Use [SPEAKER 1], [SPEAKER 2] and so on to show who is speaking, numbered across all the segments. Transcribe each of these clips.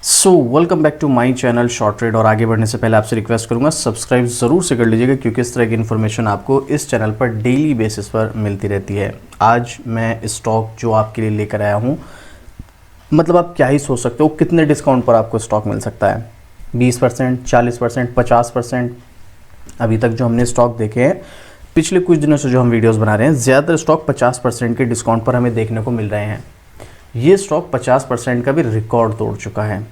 [SPEAKER 1] So welcome back to my channel Short Trade. और आगे बढ़ने से पहले आपसे रिक्वेस्ट करूंगा सब्सक्राइब ज़रूर से कर लीजिएगा, क्योंकि इस तरह की इन्फॉर्मेशन आपको इस चैनल पर डेली बेसिस पर मिलती रहती है। आज मैं स्टॉक जो आपके लिए लेकर आया हूं, मतलब आप क्या ही सोच सकते हो कितने डिस्काउंट पर आपको स्टॉक मिल सकता है। 20%, 40%, 50%। अभी तक जो हमने स्टॉक देखे हैं पिछले कुछ दिनों से जो हम वीडियोज़ बना रहे हैं, ज़्यादातर स्टॉक 50% के डिस्काउंट पर हमें देखने को मिल रहे हैं। ये स्टॉक 50% का भी रिकॉर्ड तोड़ चुका है।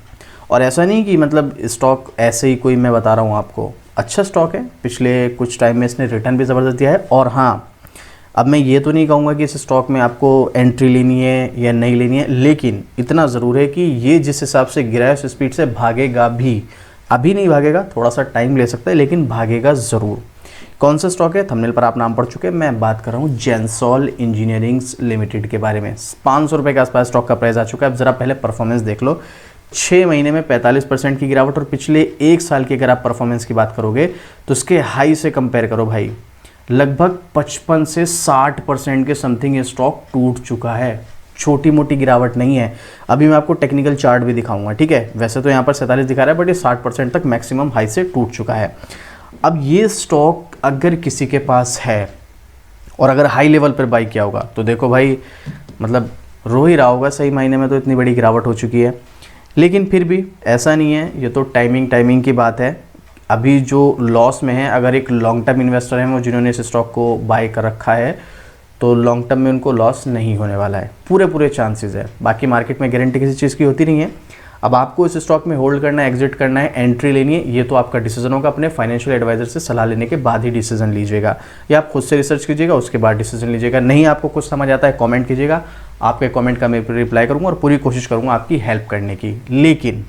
[SPEAKER 1] और ऐसा नहीं कि मतलब स्टॉक ऐसे ही कोई मैं बता रहा हूँ आपको, अच्छा स्टॉक है। पिछले कुछ टाइम में इसने रिटर्न भी ज़बरदस्त दिया है। और हाँ, अब मैं ये तो नहीं कहूँगा कि इस स्टॉक में आपको एंट्री लेनी है या नहीं लेनी है, लेकिन इतना ज़रूर है कि ये जिस हिसाब से गिरा है उस स्पीड से भागेगा भी। अभी नहीं भागेगा, थोड़ा सा टाइम ले सकता है, लेकिन भागेगा ज़रूर। कौन सा स्टॉक है? थंबनेल पर आप नाम पढ़ चुके हैं। मैं बात कर रहा हूँ जेंसॉल इंजीनियरिंग्स लिमिटेड के बारे में। 500 रुपये के आसपास स्टॉक का प्राइस आ चुका है। अब ज़रा पहले परफॉर्मेंस देख लो। 6 महीने में 45% की गिरावट, और पिछले 1 साल की अगर आप परफॉर्मेंस की बात करोगे तो उसके हाई से कंपेयर करो भाई, लगभग 55 से 60% के समथिंग ये स्टॉक टूट चुका है। छोटी मोटी गिरावट नहीं है। अभी मैं आपको टेक्निकल चार्ट भी दिखाऊंगा, ठीक है। वैसे तो यहाँ पर 47 दिखा रहा है, बट ये 60% तक मैक्सिमम हाई से टूट चुका है। अब ये स्टॉक अगर किसी के पास है और अगर हाई लेवल पर बाई किया होगा तो देखो भाई, मतलब रो ही रहा होगा। सही मायने में तो इतनी बड़ी गिरावट हो चुकी है, लेकिन फिर भी ऐसा नहीं है। ये तो टाइमिंग की बात है। अभी जो लॉस में है, अगर एक लॉन्ग टर्म इन्वेस्टर हैं वो जिन्होंने इस स्टॉक को बाय कर रखा है, तो लॉन्ग टर्म में उनको लॉस नहीं होने वाला है। पूरे चांसेस है। बाकी मार्केट में गारंटी किसी चीज़ की होती नहीं है। अब आपको इस स्टॉक में होल्ड करना है, एग्जिट करना है, एंट्री लेनी है, ये तो आपका डिसीजन होगा। अपने फाइनेंशियल एडवाइजर से सलाह लेने के बाद ही डिसीजन लीजिएगा, या आप खुद से रिसर्च कीजिएगा, उसके बाद डिसीजन लीजिएगा। नहीं आपको कुछ समझ आता है, कमेंट कीजिएगा। आपके कमेंट का मैं रिप्लाई करूंगा और पूरी कोशिश करूंगा आपकी हेल्प करने की। लेकिन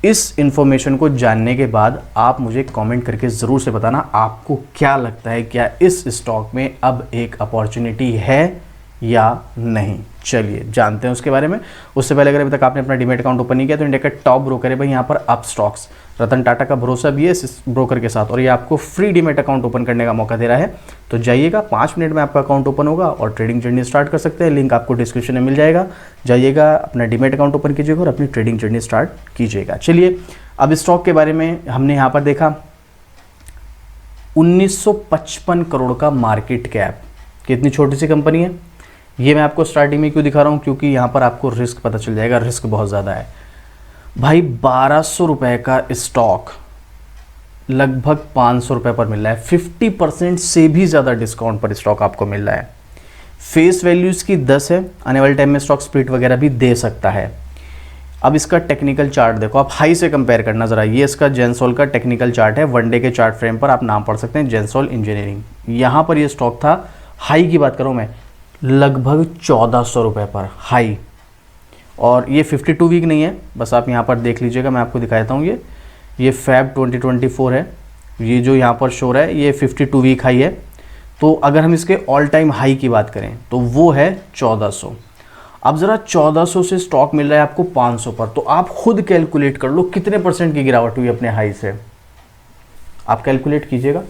[SPEAKER 1] इस इन्फॉर्मेशन को जानने के बाद आप मुझे कमेंट करके ज़रूर से बताना आपको क्या लगता है, क्या इस स्टॉक में अब एक अपॉर्चुनिटी है या नहीं। चलिए जानते हैं उसके बारे में। उससे पहले अगर अभी तक आपने अपना डीमैट अकाउंट ओपन नहीं किया तो इंडिया का टॉप ब्रोकर है भाई यहाँ पर अप स्टॉक्स। रतन टाटा का भरोसा भी है इस ब्रोकर के साथ, और ये आपको फ्री डीमैट अकाउंट ओपन करने का मौका दे रहा है। तो जाइएगा, 5 मिनट में आपका अकाउंट ओपन होगा और ट्रेडिंग जर्नी स्टार्ट कर सकते हैं। लिंक आपको डिस्क्रिप्शन में मिल जाएगा। जाइएगा, अपना डीमैट अकाउंट ओपन कीजिएगा और अपनी ट्रेडिंग जर्नी स्टार्ट कीजिएगा। चलिए, अब स्टॉक के बारे में हमने यहाँ पर देखा 1955 करोड़ का मार्केट कैप। कितनी छोटी सी कंपनी है। ये मैं आपको स्टार्टिंग में क्यों दिखा रहा हूँ, क्योंकि यहाँ पर आपको रिस्क पता चल जाएगा। रिस्क बहुत ज़्यादा है भाई। 1200 रुपये का स्टॉक लगभग 500 रुपये पर मिल रहा है। 50% से भी ज़्यादा डिस्काउंट पर स्टॉक आपको मिल रहा है। फेस वैल्यू इसकी 10 है। आने वाले टाइम में स्टॉक स्प्लिट वगैरह भी दे सकता है। अब इसका टेक्निकल चार्ट देखो, आप हाई से कंपेयर करना ज़रा। ये इसका जेंसॉल का टेक्निकल चार्ट है। 1 डे के चार्ट फ्रेम पर आप नाम पढ़ सकते हैं, जेंसॉल इंजीनियरिंग। यहाँ पर ये स्टॉक था, हाई की बात करूँ मैं, लगभग 1400 रुपये पर हाई। और ये 52 वीक नहीं है, बस आप यहाँ पर देख लीजिएगा। मैं आपको दिखा देता हूँ। ये फेब 2024 है। ये जो यहाँ पर शो रहा है ये 52 वीक हाई है। तो अगर हम इसके ऑल टाइम हाई की बात करें तो वो है 1400। अब ज़रा 1400 से स्टॉक मिल रहा है आपको 500 पर, तो आप खुद कैलकुलेट कर लो कितने % की गिरावट हुई अपने हाई से। आप कैलकुलेट कीजिएगा।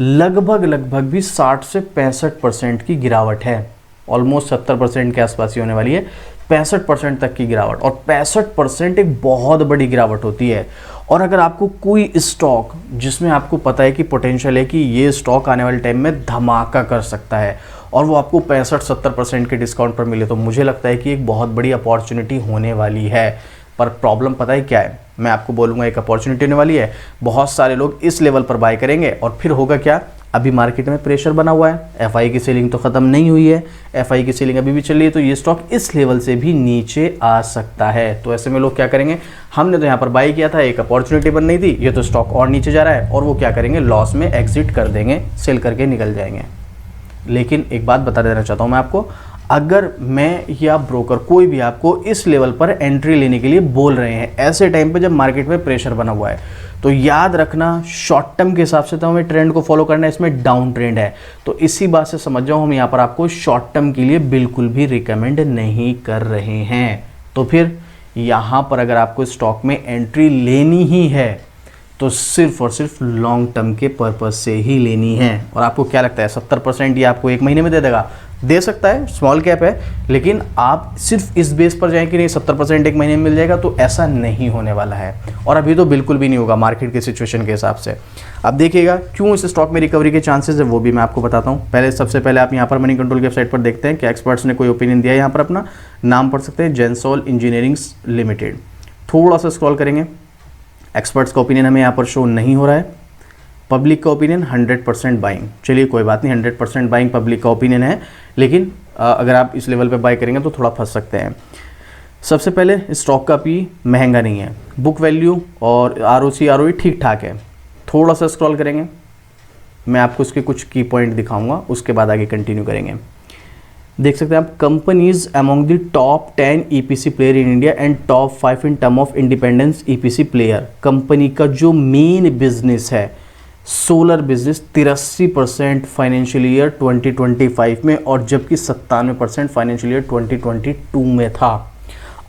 [SPEAKER 1] लगभग भी 60 से 65% की गिरावट है। ऑलमोस्ट 70% के आसपास ही होने वाली है। 65% तक की गिरावट, और 65% एक बहुत बड़ी गिरावट होती है। और अगर आपको कोई स्टॉक जिसमें आपको पता है कि पोटेंशियल है कि ये स्टॉक आने वाले टाइम में धमाका कर सकता है, और वो आपको 65-70% के डिस्काउंट पर मिले, तो मुझे लगता है कि एक बहुत बड़ी अपॉर्चुनिटी होने वाली है। पर प्रॉब्लम पता है क्या है? मैं आपको बोलूँगा एक अपॉर्चुनिटी होने वाली है। बहुत सारे लोग इस लेवल पर बाय करेंगे, और फिर होगा क्या, अभी मार्केट में प्रेशर बना हुआ है। एफआई की सेलिंग तो ख़त्म नहीं हुई है, एफआई की सेलिंग अभी भी चल रही है। तो ये स्टॉक इस लेवल से भी नीचे आ सकता है। तो ऐसे में लोग क्या करेंगे, हमने तो यहाँ पर बाय किया था, एक अपॉर्चुनिटी बन रही थी, ये तो स्टॉक और नीचे जा रहा है, और वो क्या करेंगे, लॉस में एग्जिट कर देंगे, सेल करके निकल जाएंगे। लेकिन एक बात बता देना चाहता हूँ मैं आपको, अगर मैं या ब्रोकर कोई भी आपको इस लेवल पर एंट्री लेने के लिए बोल रहे हैं ऐसे टाइम पे जब मार्केट में प्रेशर बना हुआ है, तो याद रखना शॉर्ट टर्म के हिसाब से तो हमें ट्रेंड को फॉलो करना है। इसमें डाउन ट्रेंड है, तो इसी बात से समझ जाओ हम यहाँ पर आपको शॉर्ट टर्म के लिए बिल्कुल भी रिकमेंड नहीं कर रहे हैं। तो फिर यहाँ पर अगर आपको स्टॉक में एंट्री लेनी ही है तो सिर्फ और सिर्फ लॉन्ग टर्म के पर्पस से ही लेनी है। और आपको क्या लगता है 70% ये आपको 1 महीने में दे देगा? दे सकता है, स्मॉल कैप है, लेकिन आप सिर्फ इस बेस पर जाएं कि नहीं 70% एक महीने में मिल जाएगा, तो ऐसा नहीं होने वाला है। और अभी तो बिल्कुल भी नहीं होगा मार्केट के सिचुएशन के हिसाब से। अब देखिएगा क्यों इस स्टॉक में रिकवरी के चांसेस है, वो भी मैं आपको बताता हूँ। पहले सबसे पहले आप यहाँ पर मनी कंट्रोल की वेबसाइट पर देखते हैं कि एक्सपर्ट्स ने कोई ओपिनियन दिया है। यहाँ पर अपना नाम पढ़ सकते हैं, जेंसॉल इंजीनियरिंग लिमिटेड। थोड़ा सा स्क्रॉल करेंगे, एक्सपर्ट्स का ओपिनियन हमें यहाँ पर शो नहीं हो रहा है। पब्लिक का ओपिनियन 100% बाइंग, चलिए कोई बात नहीं, 100% बाइंग पब्लिक का ओपिनियन है, लेकिन अगर आप इस लेवल पे बाय करेंगे तो थोड़ा फंस सकते हैं। सबसे पहले स्टॉक का पी महंगा नहीं है, बुक वैल्यू और आरओसी आरओई ठीक ठाक है। थोड़ा सा स्क्रॉल करेंगे, मैं आपको उसके कुछ की पॉइंट दिखाऊंगा, उसके बाद आगे कंटिन्यू करेंगे। देख सकते हैं आप, companies among the top 10 EPC player in India and top 5 in term of independence EPC player. Company का जो मेन बिजनेस है सोलर बिजनेस 83% फाइनेंशियल ईयर 2025 में, और जबकि 97% फाइनेंशियल ईयर 2022 में था।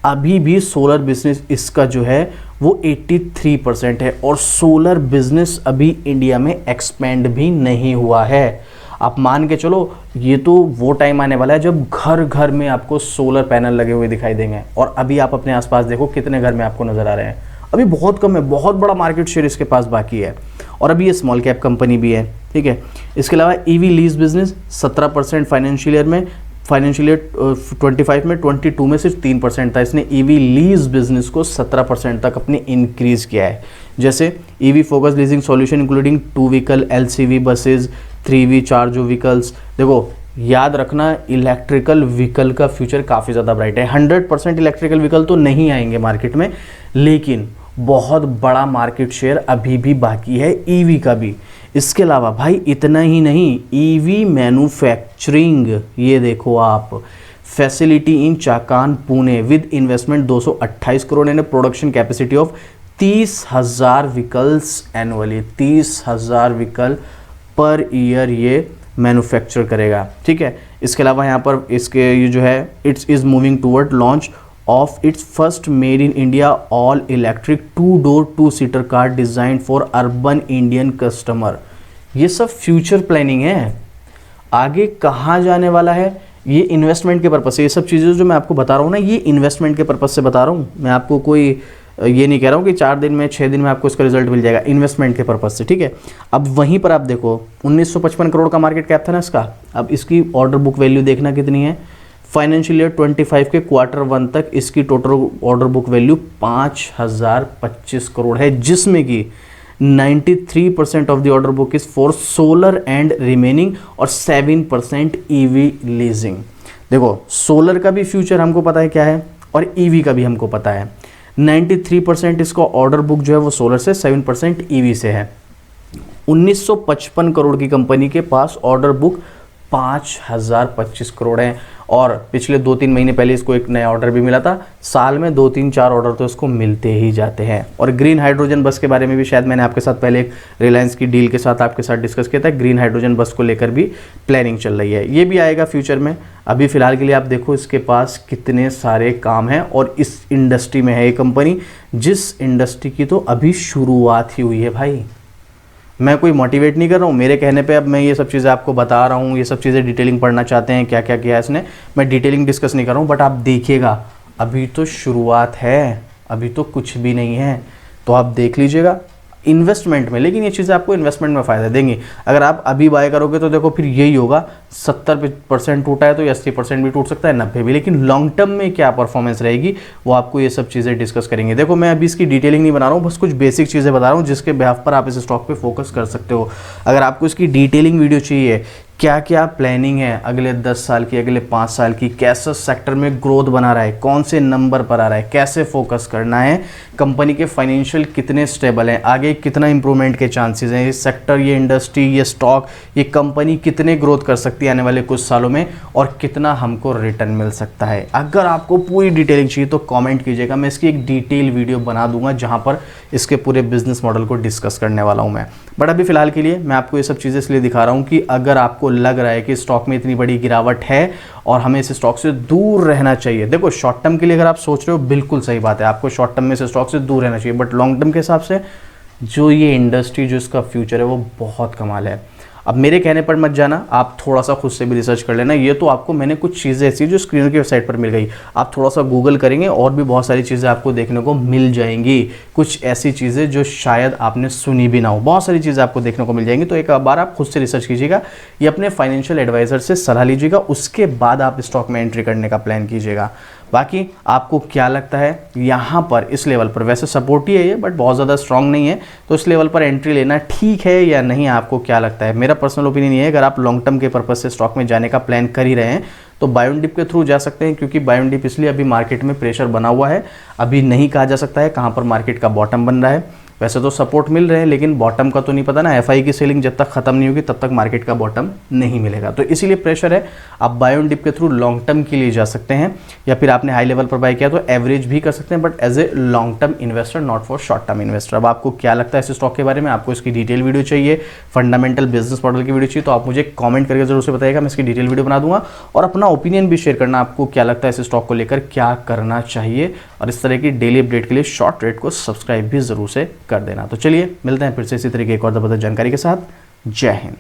[SPEAKER 1] अभी भी सोलर बिजनेस इसका जो है वो 83% है, और सोलर बिजनेस अभी इंडिया में एक्सपेंड भी नहीं हुआ है। आप मान के चलो, ये तो वो टाइम आने वाला है जब घर घर में आपको सोलर पैनल लगे हुए दिखाई देंगे, और अभी आप अपने आसपास देखो कितने घर में आपको नजर आ रहे हैं। अभी बहुत कम है, बहुत बड़ा मार्केट शेयर इसके पास बाकी है, और अभी ये स्मॉल कैप कंपनी भी है, ठीक है। इसके अलावा EV lease business 17% financial year में, फाइनेंशियल ईयर 25 में, 22 में सिर्फ 3% था। इसने ईवी लीज बिजनेस को 17% तक अपने इंक्रीज किया है। जैसे EV focus leasing solution including 2 vehicle LCV buses, 3V चार्जो व्हीकल्स। देखो याद रखना, इलेक्ट्रिकल व्हीकल का फ्यूचर काफ़ी ज़्यादा ब्राइट है। 100% इलेक्ट्रिकल व्हीकल तो नहीं आएंगे मार्केट में, लेकिन बहुत बड़ा मार्केट शेयर अभी भी बाकी है ईवी का भी। इसके अलावा भाई इतना ही नहीं, ईवी मैन्युफैक्चरिंग, ये देखो आप, facility in Chakan Pune with investment 228 crore and production capacity of 30,000 vehicles annually. 30,000 vehicle per year ये मैन्युफैक्चर करेगा, ठीक है। इसके अलावा यहाँ पर इसके ये जो है, it's is moving toward launch of its first made in India all electric 2-door 2-seater car designed for urban Indian customer। ये सब फ्यूचर प्लानिंग है, आगे कहाँ जाने वाला है, ये इन्वेस्टमेंट के पर्पज से। ये सब चीज़ें जो मैं आपको बता रहा हूँ ना, ये इन्वेस्टमेंट के पर्पज से बता रहा हूँ। मैं आपको कोई ये नहीं कह रहा हूँ कि 4 दिन में 6 दिन में आपको इसका रिजल्ट मिल जाएगा, इन्वेस्टमेंट के पर्पज से, ठीक है। अब वहीं पर आप देखो 1955 करोड़ का मार्केट कैप था ना इसका, अब इसकी ऑर्डर बुक वैल्यू देखना कितनी है। फाइनेंशियल ईयर 25 के Q1 तक इसकी total order book value 5,025 crore है, जिसमें कि 93% of the order book is for solar and remaining, और 7% ईवी लीजिंग। देखो सोलर का भी फ्यूचर हमको पता है क्या है, और ईवी का भी हमको पता है। 93% इसका ऑर्डर बुक जो है वो सोलर से, 7% ईवी से है। 1955 करोड़ की कंपनी के पास ऑर्डर बुक 5,025 करोड़ है, और पिछले 2-3 महीने पहले इसको एक नया ऑर्डर भी मिला था। साल में 2-3-4 ऑर्डर तो इसको मिलते ही जाते हैं। और ग्रीन हाइड्रोजन बस के बारे में भी शायद मैंने आपके साथ पहले एक रिलायंस की डील के साथ आपके साथ डिस्कस किया था। ग्रीन हाइड्रोजन बस को लेकर भी प्लानिंग चल रही है, ये भी आएगा फ्यूचर में। अभी फिलहाल के लिए आप देखो इसके पास कितने सारे काम हैं, और इस इंडस्ट्री में है ये कंपनी, जिस इंडस्ट्री की तो अभी शुरुआत ही हुई है भाई। मैं कोई मोटिवेट नहीं कर रहा हूँ, मेरे कहने पे अब मैं ये सब चीज़ें आपको बता रहा हूँ। ये सब चीज़ें डिटेलिंग पढ़ना चाहते हैं, क्या क्या किया है इसने, मैं डिटेलिंग डिस्कस नहीं कर रहा हूँ, बट आप देखिएगा अभी तो शुरुआत है, अभी तो कुछ भी नहीं है। तो आप देख लीजिएगा इन्वेस्टमेंट में, लेकिन ये चीज़ें आपको इन्वेस्टमेंट में फ़ायदा देंगी। अगर आप अभी बाय करोगे तो देखो फिर यही होगा, 70% टूटा है तो 80% भी टूट सकता है, 90 भी, लेकिन लॉन्ग टर्म में क्या परफॉर्मेंस रहेगी वो आपको ये सब चीज़ें डिस्कस करेंगे। देखो मैं अभी इसकी डिटेलिंग नहीं बना रहा हूँ, बस कुछ बेसिक चीज़ें बता रहा हूँ जिसके बिहाफ पर आप इस स्टॉक पे फोकस कर सकते हो। अगर आपको इसकी डिटेलिंग वीडियो चाहिए, क्या क्या प्लानिंग है अगले 10 साल की, अगले 5 साल की, कैसे सेक्टर में ग्रोथ बना रहा है, कौन से नंबर पर आ रहा है, कैसे फोकस करना है, कंपनी के फाइनेंशियल कितने स्टेबल हैं, आगे कितना इंप्रूवमेंट के चांसेस हैं, ये सेक्टर, ये इंडस्ट्री, ये स्टॉक, ये कंपनी कितने ग्रोथ कर सकती है आने वाले कुछ सालों में, और कितना हमको रिटर्न मिल सकता है। अगर आपको पूरी डिटेलिंग चाहिए तो कमेंट कीजिएगा, मैं इसकी एक डिटेल वीडियो बना दूंगा जहाँ पर इसके पूरे बिजनेस मॉडल को डिस्कस करने वाला हूँ मैं। बट अभी फिलहाल के लिए मैं आपको ये सब चीज़ें इसलिए दिखा रहा हूँ कि अगर आपको लग रहा है कि स्टॉक में इतनी बड़ी गिरावट है और हमें इस स्टॉक से दूर रहना चाहिए, देखो शॉर्ट टर्म के लिए अगर आप सोच रहे हो बिल्कुल सही बात है, आपको शॉर्ट टर्म में इस स्टॉक से दूर रहना चाहिए, बट लॉन्ग टर्म के हिसाब से जो ये इंडस्ट्री, जो इसका फ्यूचर है वो बहुत कमाल है। अब मेरे कहने पर मत जाना, आप थोड़ा सा खुद से भी रिसर्च कर लेना। ये तो आपको मैंने कुछ चीज़ें ऐसी जो स्क्रीन की वेबसाइट पर मिल गई, आप थोड़ा सा गूगल करेंगे और भी बहुत सारी चीज़ें आपको देखने को मिल जाएंगी। कुछ ऐसी चीज़ें जो शायद आपने सुनी भी ना हो, बहुत सारी चीज़ें आपको देखने को मिल जाएंगी। तो एक बार आप खुद से रिसर्च कीजिएगा, ये अपने फाइनेंशियल एडवाइज़र से सलाह लीजिएगा, उसके बाद आप स्टॉक में एंट्री करने का प्लान कीजिएगा। बाकी आपको क्या लगता है यहाँ पर इस लेवल पर, वैसे सपोर्ट ही है ये बट बहुत ज़्यादा स्ट्रांग नहीं है, तो इस लेवल पर एंट्री लेना ठीक है या नहीं, आपको क्या लगता है? मेरा पर्सनल ओपिनियन ये है, अगर आप लॉन्ग टर्म के पर्पज से स्टॉक में जाने का प्लान कर ही रहे हैं तो बाय ऑन डिप के थ्रू जा सकते हैं, क्योंकि बाय ऑन डिप इसलिए अभी मार्केट में प्रेशर बना हुआ है, अभी नहीं कहा जा सकता है कहाँ पर मार्केट का बॉटम बन रहा है। वैसे तो सपोर्ट मिल रहे हैं लेकिन बॉटम का तो नहीं पता ना, एफआई की सेलिंग जब तक खत्म नहीं होगी तब तक मार्केट का बॉटम नहीं मिलेगा, तो इसीलिए प्रेशर है। आप बाय ऑन डिप के थ्रू लॉन्ग टर्म के लिए जा सकते हैं, या फिर आपने हाई लेवल पर बाय किया तो एवरेज भी कर सकते हैं, but as a long term investor, not for short term investor. अब आपको क्या लगता है इस स्टॉक के बारे में? आपको इसकी डिटेल वीडियो चाहिए, फंडामेंटल बिजनेस मॉडल की वीडियो चाहिए, तो आप मुझे कॉमेंट करके जरूर से बताइएगा, मैं इसकी डिटेल वीडियो बना दूंगा। और अपना ओपिनियन भी शेयर करना, आपको क्या लगता है इस स्टॉक को लेकर क्या करना चाहिए। और इस तरह की डेली अपडेट के लिए शॉर्ट ट्रेड को सब्सक्राइब भी जरूर से कर देना। तो चलिए मिलते हैं फिर से इसी तरीके एक और ज़बरदस्त जानकारी के साथ। जय हिंद।